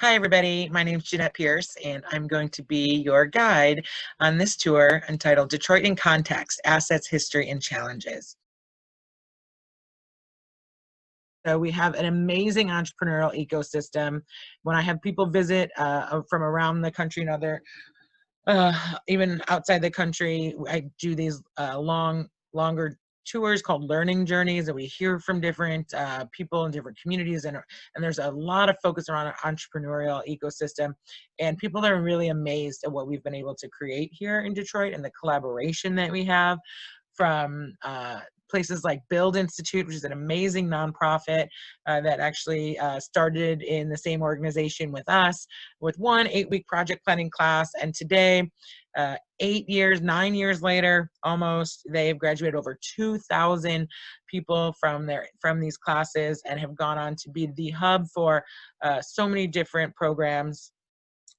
Hi, everybody. My name is Jeanette Pierce, and I'm going to be your guide on this tour entitled Detroit in Context, Assets, History, and Challenges. So we have an amazing entrepreneurial ecosystem. When I have people visit from around the country and even outside the country, I do these longer tours called learning journeys, and we hear from different people in different communities, and there's a lot of focus around our entrepreneurial ecosystem, and people are really amazed at what we've been able to create here in Detroit and the collaboration that we have from places like Build Institute, which is an amazing nonprofit that actually started in the same organization with us, with one 8-week project planning class. And today, 9 years later, almost, they've graduated over 2,000 people from these classes and have gone on to be the hub for so many different programs.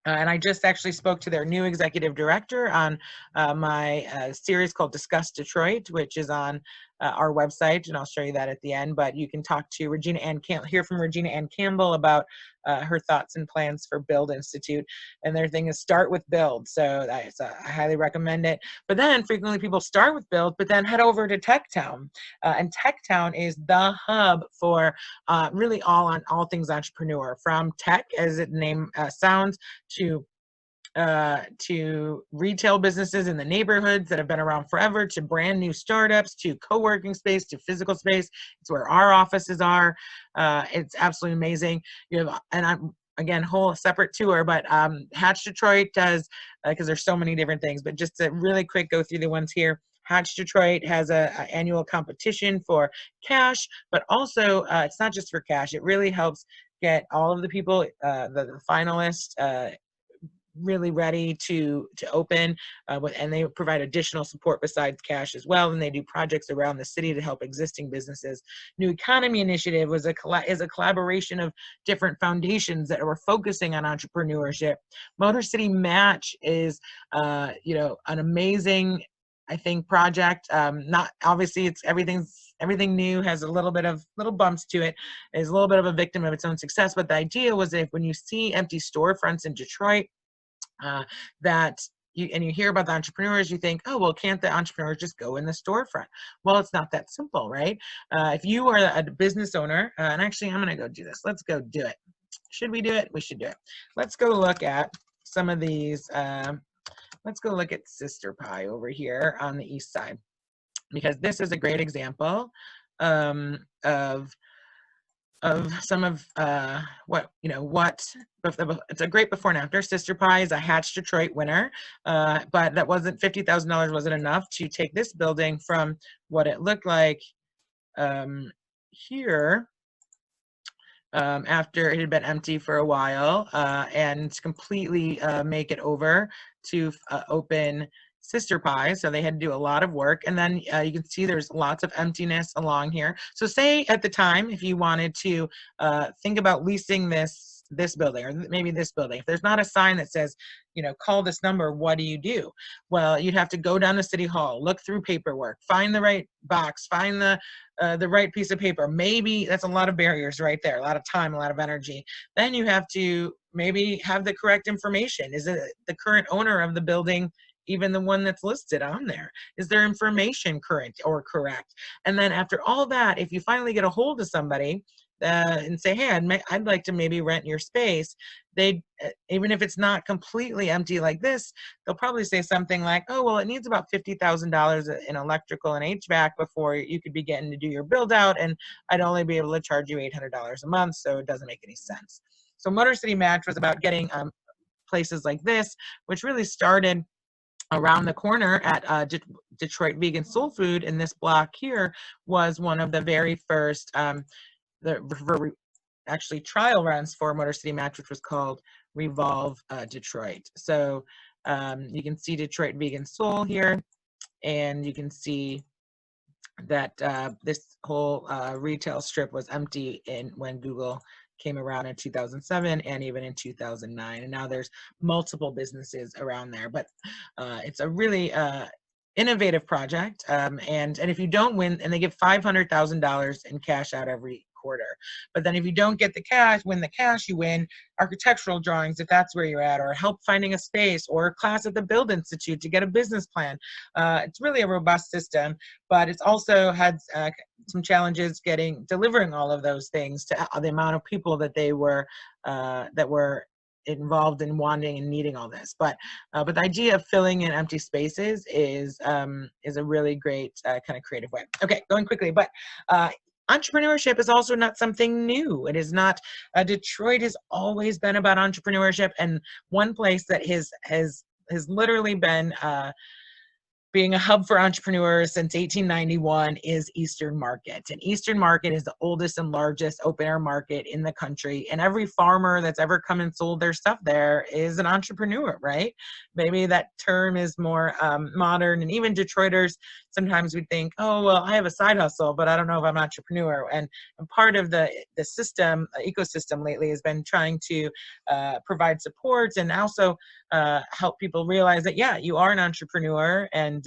And I just actually spoke to their new executive director on my series called Discuss Detroit, which is on our website, and I'll show you that at the end. But you can talk to hear from Regina Ann Campbell about her thoughts and plans for Build Institute. And their thing is start with Build. So I highly recommend it. But then frequently people start with Build, but then head over to TechTown. And TechTown is the hub for really all things entrepreneur, from tech, as the name sounds, to retail businesses in the neighborhoods that have been around forever, to brand new startups, to co-working space, to physical space. It's where our offices are. It's absolutely amazing. Again, whole separate tour, but Hatch Detroit does, because there's so many different things, but just to really quick go through the ones here. Hatch Detroit has an annual competition for cash, but also it's not just for cash. It really helps get all of the people, the finalists, really ready to open, and they provide additional support besides cash as well. And they do projects around the city to help existing businesses. New Economy Initiative is a collaboration of different foundations that are focusing on entrepreneurship. Motor City Match is, an amazing, I think, project. Not obviously, it's everything new has a little bumps to it, is a little bit of a victim of its own success. But the idea was that when you see empty storefronts in Detroit, you hear about the entrepreneurs, you think, oh, well, can't the entrepreneurs just go in the storefront? Well, it's not that simple, right? If you are a business owner, and actually I'm going to go do this. Let's go do it. Should we do it? We should do it. Let's go look at some of these. Let's go look at Sister Pie over here on the east side, because this is a great example of some of it's a great before and after. Sister Pie is a Hatch Detroit winner, but that wasn't $50,000 wasn't enough to take this building from what it looked like here after it had been empty for a while, and completely make it over to open Sister Pie. So they had to do a lot of work, and then you can see there's lots of emptiness along here. So say at the time, if you wanted to think about leasing this building, or maybe this building, if there's not a sign that says, call this number, what do you do? Well, you'd have to go down to City Hall, look through paperwork, find the right box, find the right piece of paper. Maybe that's a lot of barriers right there, a lot of time, a lot of energy. Then you have to maybe have the correct information. Is it the current owner of the building even the one that's listed on there? Is their information current or correct? And then after all that, if you finally get a hold of somebody and say, hey, I'd like to maybe rent your space, they, even if it's not completely empty like this, they'll probably say something like, oh, well, it needs about $50,000 in electrical and HVAC before you could begin to do your build out, and I'd only be able to charge you $800 a month, so it doesn't make any sense. So Motor City Match was about getting places like this, which really started around the corner at Detroit Vegan Soul Food. In this block here was one of the very first actually trial runs for Motor City Match, which was called Revolve Detroit. So you can see Detroit Vegan Soul here, and you can see that this whole retail strip was empty when Google came around in 2007 and even in 2009, and now there's multiple businesses around there. But it's a really innovative project, and if you don't win, and they give $500,000 in cash out every quarter. But then if you don't get the cash, win the cash, you win architectural drawings if that's where you're at, or help finding a space, or a class at the Build Institute to get a business plan. It's really a robust system, but it's also had some challenges delivering all of those things to the amount of people that they were involved in wanting and needing all this. But the idea of filling in empty spaces is a really great kind of creative way. Okay, going quickly, but entrepreneurship is also not something new. It is not. Detroit has always been about entrepreneurship, and one place that has literally been being a hub for entrepreneurs since 1891 is Eastern Market. And Eastern Market is the oldest and largest open air market in the country. And every farmer that's ever come and sold their stuff there is an entrepreneur, right? Maybe that term is more modern. And even Detroiters, sometimes we think, oh, well, I have a side hustle, but I don't know if I'm an entrepreneur. And part of the system, ecosystem lately has been trying to provide support and also help people realize that, yeah, you are an entrepreneur. And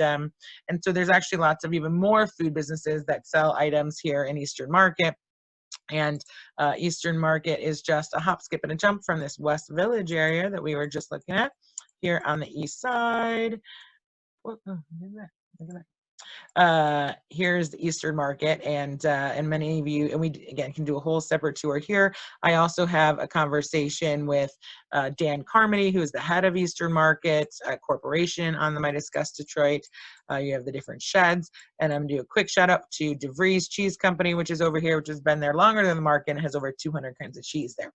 so there's actually lots of even more food businesses that sell items here in Eastern Market. And Eastern Market is just a hop, skip, and a jump from this West Village area that we were just looking at here on the east side. Whoa, look at that. Here's the Eastern Market, and many of you, and we again can do a whole separate tour here. I also have a conversation with Dan Carmody, who is the head of Eastern Market Corporation on the Midas Gus Detroit. You have the different sheds, and I'm gonna do a quick shout out to DeVries Cheese Company, which is over here, which has been there longer than the market and has over 200 kinds of cheese there.